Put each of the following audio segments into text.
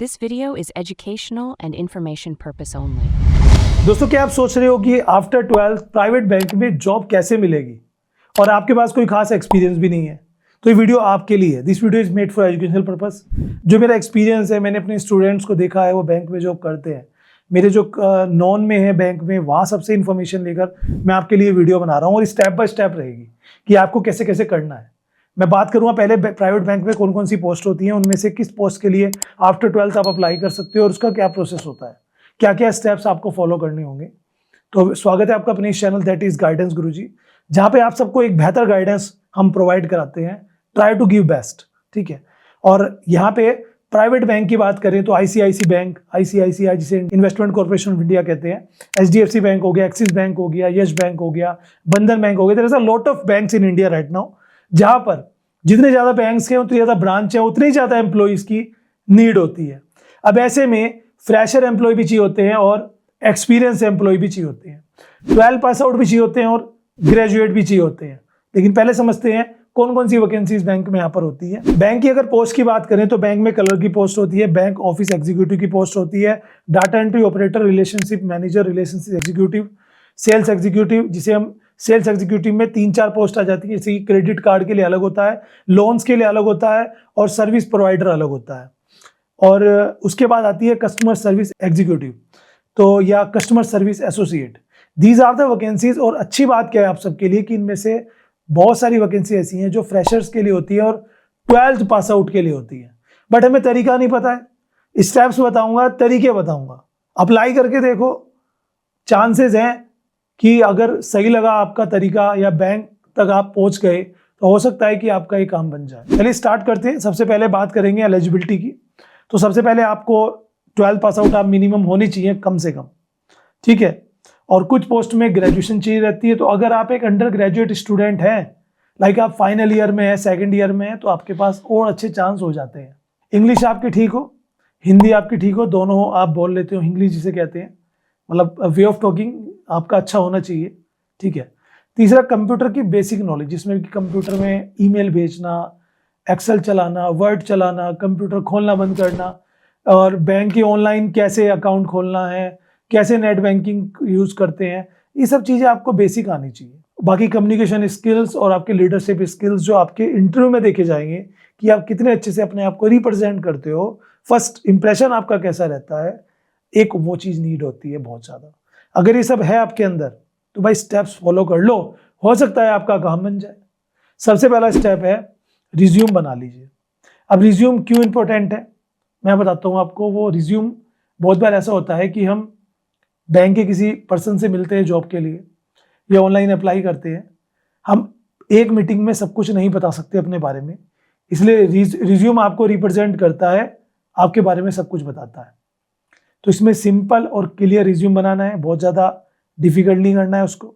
This video is educational and information purpose only. दोस्तों, क्या आप सोच रहे हो कि आफ्टर 12th प्राइवेट बैंक में जॉब कैसे मिलेगी और आपके पास कोई खास एक्सपीरियंस भी नहीं है? तो ये वीडियो आपके लिए है। This video is made for educational purpose. जो मेरा एक्सपीरियंस है, मैंने अपने स्टूडेंट्स को देखा है वो बैंक में जॉब करते हैं, मेरे जो नॉन में है बैंक में, वहाँ सबसे इन्फॉर्मेशन लेकर मैं आपके लिए वीडियो बना रहा हूँ और स्टेप बाय स्टेप रहेगी कि आपको कैसे कैसे करना है। मैं बात करूँगा पहले प्राइवेट बैंक में कौन कौन सी पोस्ट होती हैं, उनमें से किस पोस्ट के लिए आफ्टर 12th आप अप्लाई कर सकते हो और उसका क्या प्रोसेस होता है, क्या क्या स्टेप्स आपको फॉलो करने होंगे। तो स्वागत है आपका अपने इस चैनल दैट इज गाइडेंस गुरुजी, जहाँ पे आप सबको एक बेहतर गाइडेंस हम प्रोवाइड कराते हैं, ट्राई टू गिव बेस्ट। ठीक है। और यहाँ पे प्राइवेट बैंक की बात करें तो आईसीआईसी बैंक, आईसीआईसीआई जिसे इन्वेस्टमेंट कॉर्पोरेशन ऑफ इंडिया कहते हैं, एचडीएफसी बैंक हो गया, एक्सिस बैंक हो गया, यस बैंक हो गया, बंधन बैंक हो गया। There is a lot of banks in India right now, जहाँ पर जितने ज़्यादा बैंक्स हैं उतनी ज़्यादा ब्रांच है, उतनी ज़्यादा एम्प्लॉइज़ की नीड होती है। अब ऐसे में फ्रेशर एम्प्लॉय भी चाहिए होते हैं और एक्सपीरियंस एम्प्लॉय भी चाहिए होते हैं, 12 पास आउट भी चाहिए होते हैं और ग्रेजुएट भी चाहिए होते हैं। लेकिन पहले समझते हैं कौन कौन सी वैकेंसीज बैंक में यहाँ पर होती है। बैंक की अगर पोस्ट की बात करें तो बैंक में कलर की पोस्ट होती है, बैंक ऑफिस एग्जीक्यूटिव की पोस्ट होती है, data entry operator, relationship manager, relationship executive, sales executive, जिसे हम सेल्स एग्जीक्यूटिव में 3-4 पोस्ट आ जाती है, जैसे कि क्रेडिट कार्ड के लिए अलग होता है, लोन्स के लिए अलग होता है और सर्विस प्रोवाइडर अलग होता है। और उसके बाद आती है कस्टमर सर्विस एग्जीक्यूटिव तो या customer service associate. These are the vacancies. और अच्छी बात क्या है आप सबके लिए कि इनमें से बहुत सारी वैकेंसी ऐसी हैं जो फ्रेशर्स के लिए होती है और 12th पास आउट के लिए होती है, बट हमें तरीका नहीं पता है। स्टेप्स बताऊंगा, तरीके बताऊंगा, अप्लाई करके देखो, चांसेस हैं कि अगर सही लगा आपका तरीका या बैंक तक आप पहुंच गए तो हो सकता है कि आपका ये काम बन जाए। चलिए स्टार्ट करते हैं। सबसे पहले बात करेंगे एलिजिबिलिटी की। तो सबसे पहले आपको 12 पास आउट आप मिनिमम होनी चाहिए कम से कम, ठीक है। और कुछ पोस्ट में ग्रेजुएशन चाहिए रहती है। तो अगर आप एक अंडर ग्रेजुएट स्टूडेंट हैं, लाइक आप फाइनल ईयर में है, सेकेंड ईयर में है, तो आपके पास और अच्छे चांस हो जाते हैं। इंग्लिश आपकी ठीक हो, हिंदी आपकी ठीक हो, दोनों हो, आप बोल लेते हो इंग्लिश जिसे कहते हैं, मतलब वे ऑफ टॉकिंग आपका अच्छा होना चाहिए, ठीक है। तीसरा, कंप्यूटर की बेसिक नॉलेज, जिसमें कि कंप्यूटर में ईमेल भेजना, एक्सेल चलाना, वर्ड चलाना, कंप्यूटर खोलना बंद करना, और बैंक की ऑनलाइन कैसे अकाउंट खोलना है, कैसे नेट बैंकिंग यूज़ करते हैं, ये सब चीज़ें आपको बेसिक आनी चाहिए। बाकी कम्युनिकेशन स्किल्स और आपके लीडरशिप स्किल्स जो आपके इंटरव्यू में देखे जाएंगे कि आप कितने अच्छे से अपने आप को रिप्रेजेंट करते हो, फर्स्ट इंप्रेशन आपका कैसा रहता है, एक वो चीज़ नीड होती है बहुत ज़्यादा। अगर ये सब है आपके अंदर तो भाई स्टेप्स फॉलो कर लो, हो सकता है आपका काम बन जाए। सबसे पहला स्टेप है रिज्यूम बना लीजिए। अब रिज्यूम क्यों इंपॉर्टेंट है मैं बताता हूँ आपको। वो रिज्यूम बहुत बार ऐसा होता है कि हम बैंक के किसी पर्सन से मिलते हैं जॉब के लिए या ऑनलाइन अप्लाई करते हैं, हम एक मीटिंग में सब कुछ नहीं बता सकते अपने बारे में, इसलिए रिज्यूम आपको रिप्रेजेंट करता है, आपके बारे में सब कुछ बताता है। तो इसमें सिंपल और क्लियर रिज्यूम बनाना है, बहुत ज़्यादा डिफिकल्ट नहीं करना है उसको।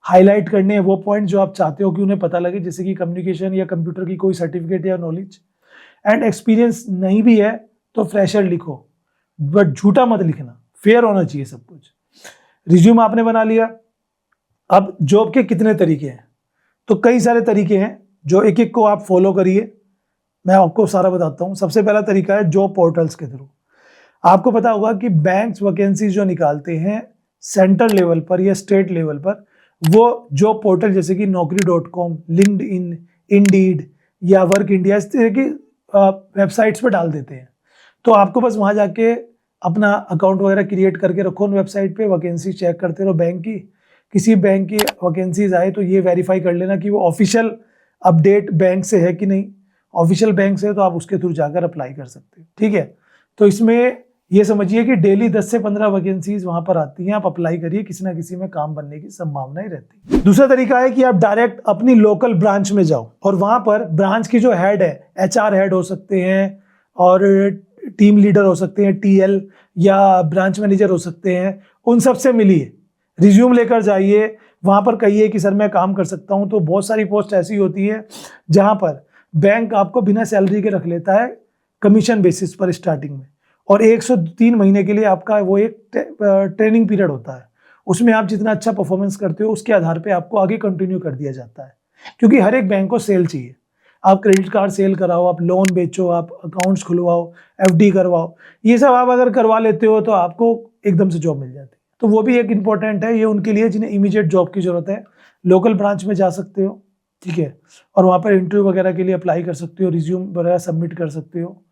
हाईलाइट करने हैं वो पॉइंट जो आप चाहते हो कि उन्हें पता लगे, जैसे कि कम्युनिकेशन या कंप्यूटर की कोई सर्टिफिकेट या नॉलेज। एंड एक्सपीरियंस नहीं भी है तो फ्रेशर लिखो, बट झूठा मत लिखना, फेयर होना चाहिए सब कुछ। रिज्यूम आपने बना लिया। अब जॉब के कितने तरीके हैं? तो कई सारे तरीके हैं जो एक एक को आप फॉलो करिए, मैं आपको सारा बताता हूँ। सबसे पहला तरीका है जॉब पोर्टल्स के थ्रू। आपको पता होगा कि बैंक्स वैकेंसीज जो निकालते हैं सेंटर लेवल पर या स्टेट लेवल पर, वो जॉब पोर्टल जैसे कि naukri.com, लिंक्डइन, इंडीड या वर्क इंडिया, इस तरह की वेबसाइट्स पर डाल देते हैं। तो आपको बस वहाँ जाके अपना अकाउंट वगैरह क्रिएट करके रखो उन वेबसाइट पे, वैकेंसी चेक करते रहो बैंक की। किसी बैंक की वैकेंसीज आए तो ये वेरीफाई कर लेना कि वो ऑफिशियल अपडेट बैंक से है कि नहीं। ऑफिशियल बैंक से है तो आप उसके थ्रू जाकर अप्लाई कर सकते हो, ठीक है। तो इसमें ये समझिए कि डेली 10 से 15 वैकेंसीज वहाँ पर आती हैं, आप अप्लाई करिए, किसी ना किसी में काम बनने की संभावनाएं रहती है। दूसरा तरीका है कि आप डायरेक्ट अपनी लोकल ब्रांच में जाओ और वहाँ पर ब्रांच की जो हेड है, एचआर हेड हो सकते हैं और टीम लीडर हो सकते हैं, टीएल या ब्रांच मैनेजर हो सकते हैं, उन सब से मिलिए, रिज्यूम लेकर जाइए, वहाँ पर कहिए कि सर मैं काम कर सकता हूँ। तो बहुत सारी पोस्ट ऐसी होती है जहाँ पर बैंक आपको बिना सैलरी के रख लेता है कमीशन बेसिस पर स्टार्टिंग में, और 103 महीने के लिए आपका वो एक ट्रेनिंग पीरियड होता है। उसमें आप जितना अच्छा परफॉर्मेंस करते हो उसके आधार पे आपको आगे कंटिन्यू कर दिया जाता है, क्योंकि हर एक बैंक को सेल चाहिए। आप क्रेडिट कार्ड सेल कराओ, आप लोन बेचो, आप अकाउंट्स खुलवाओ, एफडी करवाओ, ये सब आप अगर करवा लेते हो तो आपको एकदम से जॉब मिल जाती है। तो वो भी एक इम्पॉर्टेंट है, ये उनके लिए जिन्हें इमीडिएट जॉब की जरूरत है। लोकल ब्रांच में जा सकते हो, ठीक है, और वहाँ पर इंटरव्यू वगैरह के लिए अप्लाई कर सकते हो, रिज्यूम वगैरह सबमिट कर सकते हो।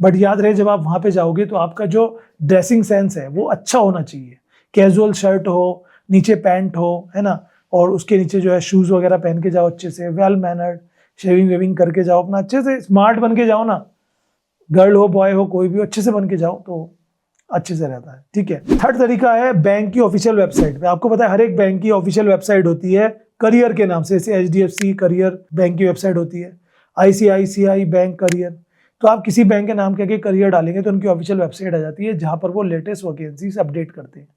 बट याद रहे जब आप वहाँ पे जाओगे तो आपका जो ड्रेसिंग सेंस है वो अच्छा होना चाहिए। कैजुअल शर्ट हो, नीचे पैंट हो, है ना, और उसके नीचे जो है शूज़ वगैरह पहन के जाओ अच्छे से, वेल मैनर्ड, शेविंग वेविंग करके जाओ, अपना अच्छे से स्मार्ट बन के जाओ ना। गर्ल हो बॉय हो कोई भी, अच्छे से बन के जाओ तो अच्छे से रहता है, ठीक है। थर्ड तरीका है बैंक की ऑफिशियल वेबसाइट पे। आपको पता है हर एक बैंक की ऑफिशियल वेबसाइट होती है करियर के नाम से, जैसे HDFC करियर बैंक की वेबसाइट होती है, ICICI बैंक करियर। तो आप किसी बैंक के नाम के करियर डालेंगे तो उनकी ऑफिशियल वेबसाइट आ जाती है, जहां पर वो लेटेस्ट वैकेंसीज अपडेट करते हैं।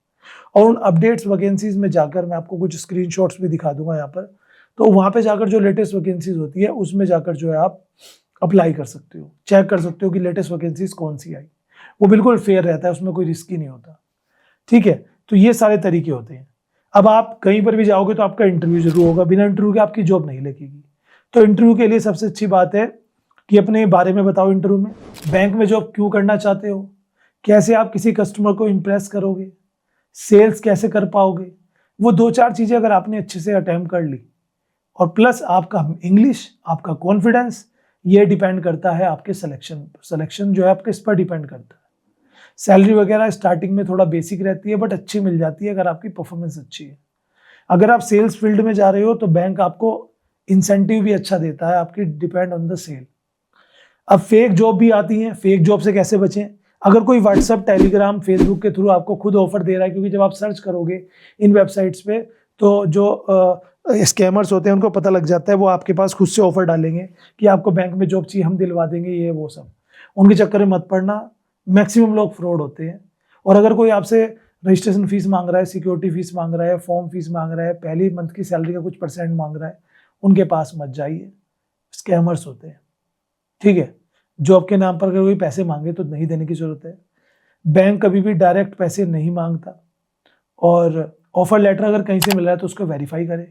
और उन अपडेट्स वैकेंसीज में जाकर मैं आपको कुछ स्क्रीनशॉट्स भी दिखा दूंगा यहाँ पर। तो वहाँ पे जाकर जो लेटेस्ट वैकेंसीज होती है उसमें जाकर जो है आप अप्लाई कर सकते हो, चेक कर सकते हो कि लेटेस्ट वैकेंसीज कौन सी आई। वो बिल्कुल फेयर रहता है, उसमें कोई रिस्क ही नहीं होता, ठीक है। तो ये सारे तरीके होते हैं। अब आप कहीं पर भी जाओगे तो आपका इंटरव्यू जरूर होगा, बिना इंटरव्यू के आपकी जॉब नहीं लगेगी। तो इंटरव्यू के लिए सबसे अच्छी बात है कि अपने बारे में बताओ इंटरव्यू में, बैंक में जॉब क्यों करना चाहते हो, कैसे आप किसी कस्टमर को इम्प्रेस करोगे, सेल्स कैसे कर पाओगे। वो 2-4 चीज़ें अगर आपने अच्छे से अटेम्प्ट कर ली, और प्लस आपका इंग्लिश, आपका कॉन्फिडेंस, ये डिपेंड करता है आपके सिलेक्शन जो है आपके इस पर डिपेंड करता है। सैलरी वगैरह स्टार्टिंग में थोड़ा बेसिक रहती है बट अच्छी मिल जाती है अगर आपकी परफॉर्मेंस अच्छी है। अगर आप सेल्स फील्ड में जा रहे हो तो बैंक आपको इंसेंटिव भी अच्छा देता है, आपकी डिपेंड ऑन द सेल। अब फेक जॉब भी आती हैं, फेक जॉब से कैसे बचें। अगर कोई व्हाट्सएप, टेलीग्राम, फेसबुक के थ्रू आपको खुद ऑफर दे रहा है, क्योंकि जब आप सर्च करोगे इन वेबसाइट्स पे तो जो स्कैमर्स होते हैं उनको पता लग जाता है, वो आपके पास खुद से ऑफर डालेंगे कि आपको बैंक में जॉब चाहिए, हम दिलवा देंगे, ये वो सब। उनके चक्कर में मत पड़ना, मैक्सिमम लोग फ्रॉड होते हैं। और अगर कोई आपसे रजिस्ट्रेशन फीस मांग रहा है, सिक्योरिटी फीस मांग रहा है, फॉर्म फीस मांग रहा है, पहली मंथ की सैलरी का कुछ % मांग रहा है, उनके पास मत जाइए, स्कैमर्स होते हैं, ठीक है। जॉब के नाम पर अगर कोई पैसे मांगे तो नहीं देने की जरूरत है। बैंक कभी भी डायरेक्ट पैसे नहीं मांगता। और ऑफर लेटर अगर कहीं से मिल रहा है तो उसको वेरीफाई करें।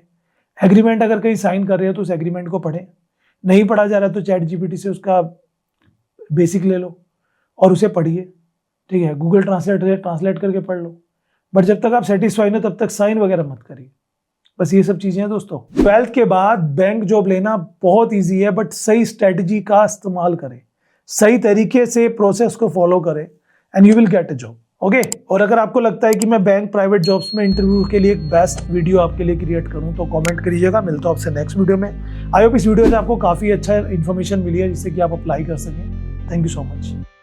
एग्रीमेंट अगर कहीं साइन कर रहे हो तो उस एग्रीमेंट को पढ़ें। नहीं पढ़ा जा रहा है तो ChatGPT से उसका बेसिक ले लो और उसे पढ़िए, ठीक है। गूगल ट्रांसलेट करके पढ़ लो। बट जब तक आप सेटिस्फाई ना तब तक साइन वगैरह मत करिए। बस ये सब चीजें हैं दोस्तों। 12th के बाद बैंक जॉब लेना बहुत ईजी है, बट सही स्ट्रेटजी का इस्तेमाल करें, सही तरीके से प्रोसेस को फॉलो करें and you will get a job, okay. और अगर आपको लगता है कि मैं बैंक प्राइवेट जॉब्स में इंटरव्यू के लिए एक बेस्ट वीडियो आपके लिए क्रिएट करूं तो कमेंट करिएगा। मिलता हूं आपसे नेक्स्ट वीडियो में। आई होप इस वीडियो से आपको काफी अच्छा इन्फॉर्मेशन मिली है जिससे कि आप अप्लाई कर सकें। Thank you so much.